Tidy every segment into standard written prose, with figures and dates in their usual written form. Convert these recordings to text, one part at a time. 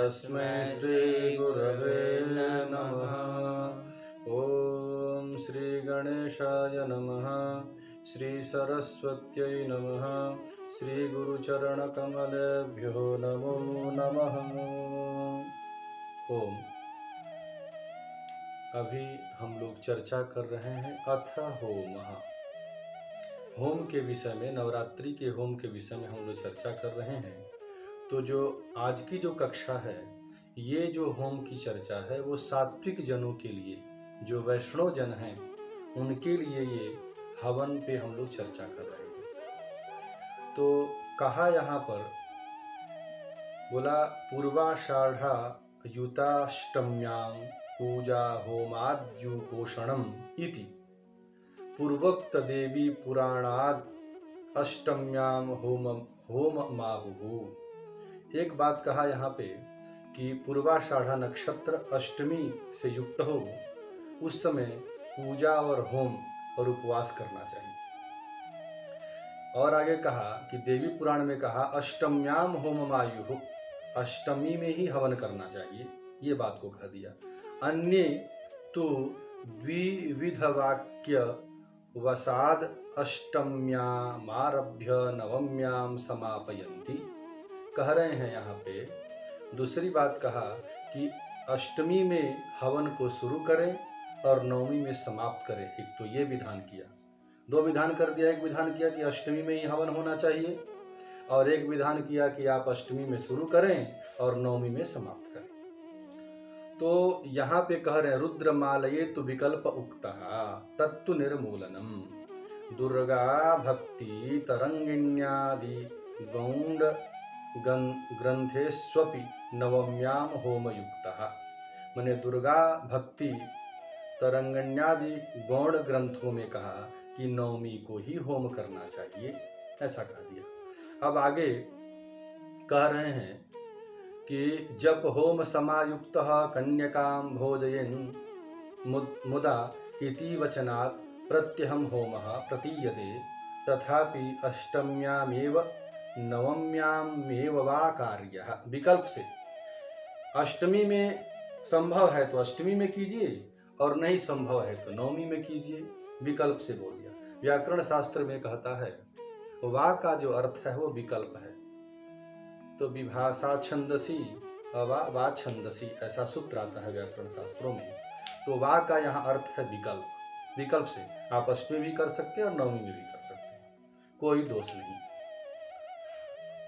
तस्मै श्रीगुरवे नमः। ॐ श्रीगणेशाय नमः, श्रीसरस्वत्यै नमः, श्रीगुरुचरणकमलेभ्यो नमो नमः। ओम। अभी हम लोग चर्चा कर रहे हैं अथ होमः। होम के विषय में, नवरात्रि के होम के विषय में हम लोग चर्चा कर रहे हैं। तो जो आज की जो कक्षा है, ये जो होम की चर्चा है वो सात्विक जनों के लिए, जो वैष्णव जन हैं उनके लिए ये हवन पे हम लोग चर्चा कर रहे हैं। तो कहा यहाँ पर, बोला पूर्वाषाढ़ा युताष्टम्यां पूजा होमाद्युपोषणम इति पूर्वोक्त देवी पुराणाद अष्टम्याम होम माहुः। एक बात कहा यहाँ पे कि पूर्वाषाढ़ा नक्षत्र अष्टमी से युक्त हो, उस समय पूजा और होम और उपवास करना चाहिए। और आगे कहा कि देवी पुराण में कहा अष्टम्याम होम मायुः, अष्टमी में ही हवन करना चाहिए, ये बात को कह दिया। अन्य तो द्विविधवाक्य वसाद अष्टम्यामारभ्य नवम्याम समापयन्ति। कह रहे हैं यहाँ पे दूसरी बात कहा कि अष्टमी में हवन को शुरू करें और नवमी में समाप्त करें। एक तो ये विधान किया, दो विधान कर दिया। एक विधान किया कि अष्टमी में ही हवन होना चाहिए, और एक विधान किया कि आप अष्टमी में शुरू करें और नवमी में समाप्त करें। तो यहाँ पे कह रहे हैं रुद्रमालये तु विकल्प उक्तः तत्तु निर्मूलनम दुर्गा भक्ति तरंगिण्यादि गौंड ग्रंथेष्वपि नवम्याम होमयुक्तः। माने दुर्गा भक्ति तरंगिण्यादि गौड़ ग्रंथों में कहा कि नवमी को ही होम करना चाहिए, ऐसा कह दिया। अब आगे कह रहे हैं कि जप होम समायुक्त कन्यकां भोजयन् मुदा इति वचनात् प्रत्यहम होमः प्रतीयते, तथापि अष्टम्यामेव नवम्यामेव वा कार्यः। विकल्प से अष्टमी में संभव है तो अष्टमी में कीजिए, और नहीं संभव है तो नवमी में कीजिए, विकल्प से बोल दिया। व्याकरण शास्त्र में कहता है वा का जो अर्थ है वो विकल्प है। तो विभाषा छंदसी अवा वा छंदसी, ऐसा सूत्र आता है व्याकरण शास्त्रों में। तो वा का यहाँ अर्थ है विकल्प। विकल्प से आप अष्टमी भी कर सकते हैं और नवमी में भी कर सकते हैं, कोई दोष नहीं।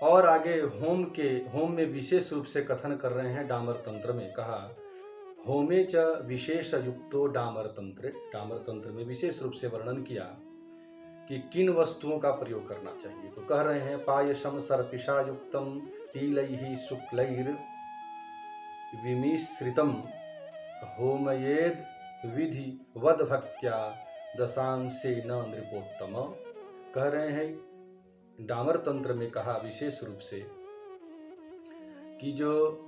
और आगे होम में विशेष रूप से कथन कर रहे हैं। डामर तंत्र में कहा होमे च विशेष युक्तो डामर तंत्र। डामर तंत्र में विशेष रूप से वर्णन किया कि किन वस्तुओं का प्रयोग करना चाहिए। तो कह रहे हैं पायसम सर्पिषा युक्तम तिलैहि शुक्लैर विमिश्रितम होमयेद विधि वद भक्त्या दशांशे न नृपोत्तम। कह रहे हैं डामर तंत्र में कहा विशेष रूप से कि जो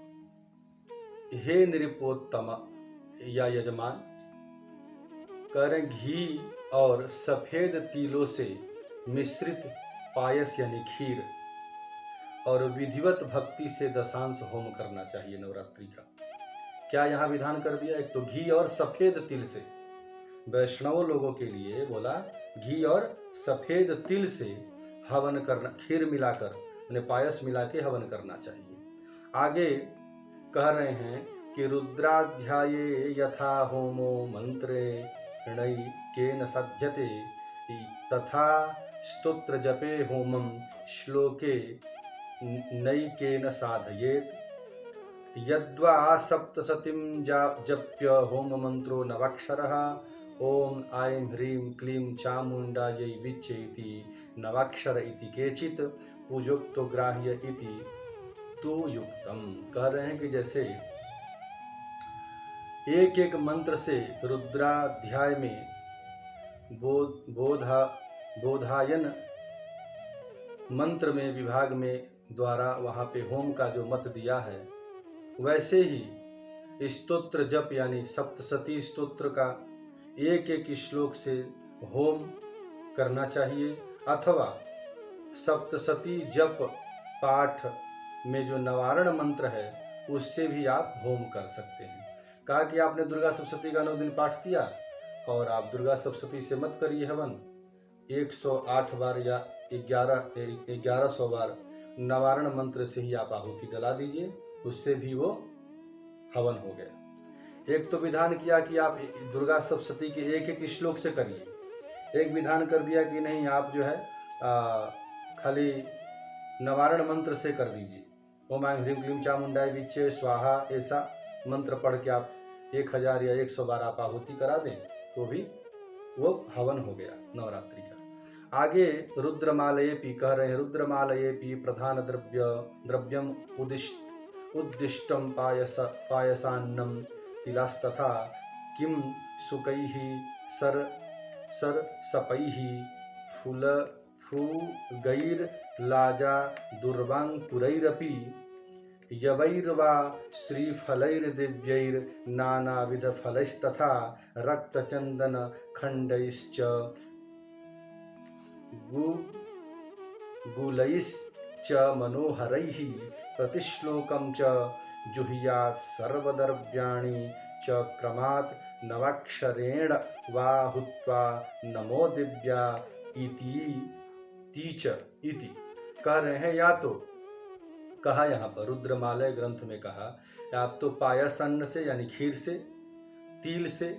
हे नृपोत्तम या यजमान, कह रहे घी और सफेद तिलों से मिश्रित पायस यानी खीर और विधिवत भक्ति से दशांश होम करना चाहिए नवरात्रि का। क्या यहाँ विधान कर दिया? एक तो घी और सफेद तिल से, वैष्णव लोगों के लिए बोला घी और सफेद तिल से हवन करना, खीर मिलाकर यानी पायस मिला के हवन करना चाहिए। आगे कह रहे हैं कि रुद्राध्याये यथा होमो मंत्रे केन साध्यते तथा स्तोत्र जपे होमम श्लोके नैकेन साधयेत। यद्वा सप्तशतीं जप्य होम मंत्रो नवाक्षरः ओम ऐं ह्रीं क्लीं चामुंडायै विच्चे इति नवाक्षर इति केचित पूजोक्तो ग्राह्य इति तु युक्तम। कह रहे हैं कि जैसे एक एक मंत्र से रुद्राध्याय में बोधायन मंत्र में विभाग में द्वारा वहाँ पे होम का जो मत दिया है, वैसे ही स्तोत्र जप यानी सप्तशती स्तोत्र का एक एक श्लोक से होम करना चाहिए, अथवा सप्तशती जप पाठ में जो नवारण मंत्र है उससे भी आप होम कर सकते हैं। कहा कि आपने दुर्गा सप्तशती का 9 दिन पाठ किया और आप दुर्गा सप्तशती से मत करिए हवन, 108 बार या 1100 बार नवारण मंत्र से ही आप आहुति जला दीजिए, उससे भी वो हवन हो गया। एक तो विधान किया कि आप दुर्गा सप्तशती के एक एक श्लोक से करिए, एक विधान कर दिया कि नहीं आप जो है खाली नवारण मंत्र से कर दीजिए, ओम ऐं ह्रीं क्लीं चामुंडाय विच्चे स्वाहा, ऐसा मंत्र पढ़ के आप 1000 या 100 बार आप आहुति करा दें तो भी वो हवन हो गया नवरात्रि का। आगे रुद्रमालयेपि कह रहे हैं, रुद्रमालयेपि प्रधान द्रव्यम उद्दिष्टम पायसान्नम तिलास्तथा किम सुकैः सर सपैः फूगैर्लाजा दुर्वांकुरैरपि यवैर्वा श्रीफलैर्दिव्यैर्नानाविधफलैस्तथा रक्तचन्दनखण्डैश्च गुलैश्च मनोहरैः प्रतिश्लोकं च जुह्यात् सर्वद्रव्याणि च क्रमात् नवाक्षरेण वा हुत्वा नमो दिव्या इति कह रहे हैं। या तो कहा यहाँ पर रुद्रमालय ग्रंथ में कहा आप तो पायसन्न से यानी खीर से, तिल से,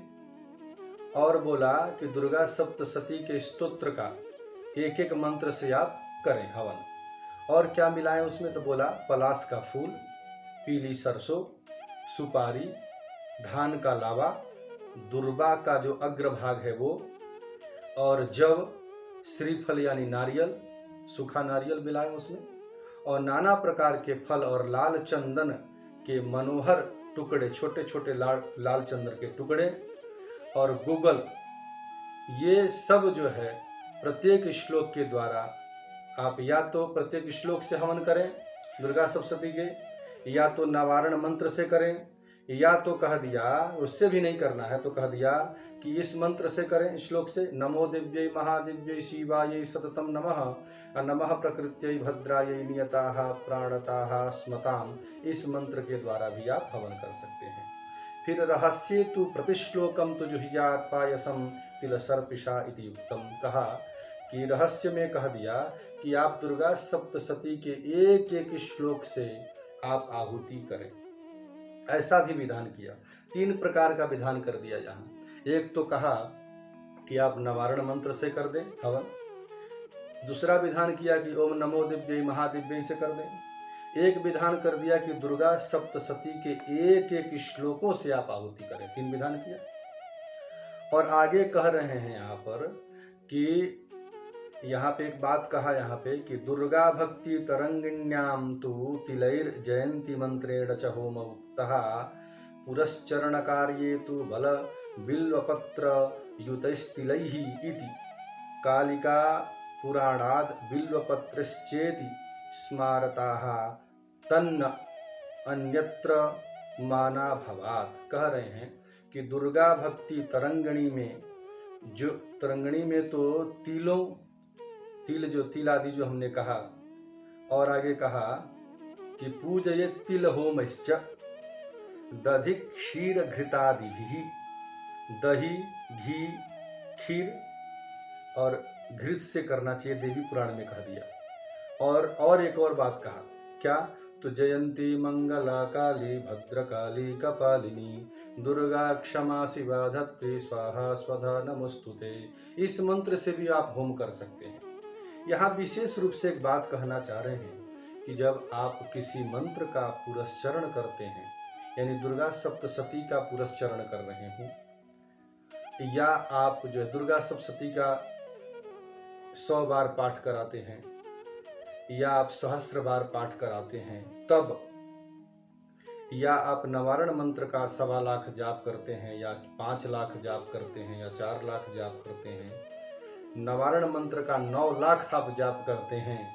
और बोला कि दुर्गा सप्तशती के स्तोत्र का एक एक मंत्र से आप करें हवन। और क्या मिलाएं उसमें, तो बोला पलाश का फूल, पीली सरसों, सुपारी, धान का लावा, दुर्बा का जो अग्रभाग है वो, और जव, श्रीफल यानी नारियल, सूखा नारियल मिलाएं उसमें, और नाना प्रकार के फल और लाल चंदन के मनोहर टुकड़े, छोटे छोटे लाल चंदन के टुकड़े और गुगल, ये सब जो है प्रत्येक श्लोक के द्वारा आप या तो प्रत्येक श्लोक से हवन करें दुर्गा सप्तशती के, या तो नवारण मंत्र से करें, या तो कह दिया उससे भी नहीं करना है तो कह दिया कि इस मंत्र से करें, श्लोक से, नमो दिव्यै महादिव्यै शिवायै सततं नमः नमः प्रकृत्यै भद्रायै नियताः प्राणताः स्मताम्, इस मंत्र के द्वारा भी आप हवन कर सकते हैं। फिर रहस्ये तु प्रतिश्लोकम तु जुह्यात् पायसम तिलसर्पिषा इति उक्तम, कहा कि रहस्य में कह दिया कि आप दुर्गा सप्तशती के एक एक श्लोक से आप आहुति करें, ऐसा भी विधान किया। 3 प्रकार का विधान कर दिया यहाँ। एक तो कहा कि आप नवारण मंत्र से कर दें हवन, दूसरा विधान किया कि ओम नमो दिव्यै महादिव्यै से कर दें, एक विधान कर दिया कि दुर्गा सप्तशती के एक एक श्लोकों से आप आहुति करें, 3 विधान किया। और आगे कह रहे हैं यहाँ पर कि यहाँ पे एक बात कहा यहाँ पे कि दुर्गा भक्ति तरंगिण्याम तु तिलैर जयंती मंत्रेण च होम उक्तः पुरश्चरण कार्ये तु बल बिल्वपत्र युतैस्तिलैः इति कालिका पुराणाद् बिल्वपत्रश्चेति स्मारताः तन्न अन्यत्र माना भवात्। कह रहे हैं कि दुर्गा भक्ति तरंगणी में, जो तरंगणी में तो तिल आदि जो हमने कहा, और आगे कहा कि पूजये तिल होमश्च दधि क्षीर घृतादिभिः, दही, घी, खीर और घृत से करना चाहिए, देवी पुराण में कह दिया। और एक और बात कहा, क्या, तो जयंती मंगला काली भद्रकाली कपालिनी दुर्गा क्षमा शिवा धत्ते स्वाहा स्वधा नमोस्तुते, इस मंत्र से भी आप होम कर सकते हैं। यहाँ विशेष रूप से एक बात कहना चाह रहे हैं कि जब आप किसी मंत्र का पुरस्चरण करते हैं, यानी दुर्गा सप्तशती का पुरस्चरण कर रहे हो, या आप जो है दुर्गा सप्तशती का 100 बार पाठ कराते हैं, या आप सहस्त्र बार पाठ कराते हैं तब, या आप नवारण मंत्र का 1.25 लाख जाप करते हैं, या 5 लाख जाप करते हैं, या 4 लाख जाप करते हैं, नवारण मंत्र का 9 लाख आप जाप करते हैं,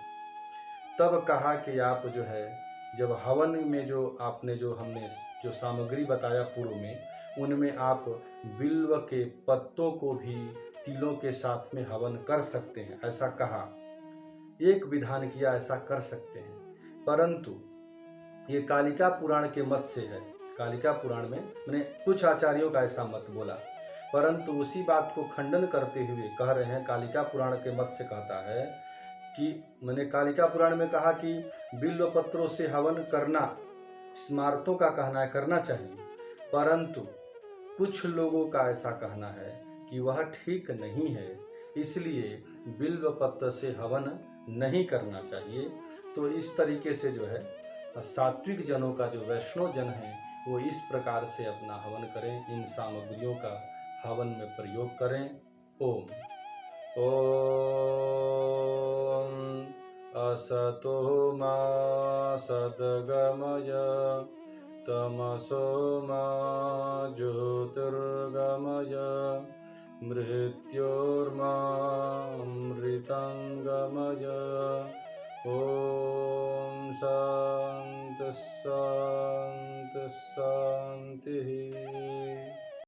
तब कहा कि आप जो है जब हवन में जो आपने जो हमने जो सामग्री बताया पूर्व में, उनमें आप बिल्व के पत्तों को भी तिलों के साथ में हवन कर सकते हैं, ऐसा कहा। एक विधान किया ऐसा कर सकते हैं, परंतु ये कालिका पुराण के मत से है। कालिका पुराण में मैंने कुछ आचार्यों का ऐसा मत बोला, परंतु उसी बात को खंडन करते हुए कह रहे हैं, कालिका पुराण के मत से कहता है कि मैंने कालिका पुराण में कहा कि बिल्व पत्रों से हवन करना स्मार्तों का कहना है, करना चाहिए, परंतु कुछ लोगों का ऐसा कहना है कि वह ठीक नहीं है, इसलिए बिल्व पत्र से हवन नहीं करना चाहिए। तो इस तरीके से जो है सात्विक जनों का, जो वैष्णव जन है, वो इस प्रकार से अपना हवन करें, इन सामग्रियों का हवन में प्रयोग करें। ओम ओम असतो मा सद्गमय तमसो मा ज्योतिर्गमय मृत्योर्मामृतंगमय। ओम शांति शांति शांति।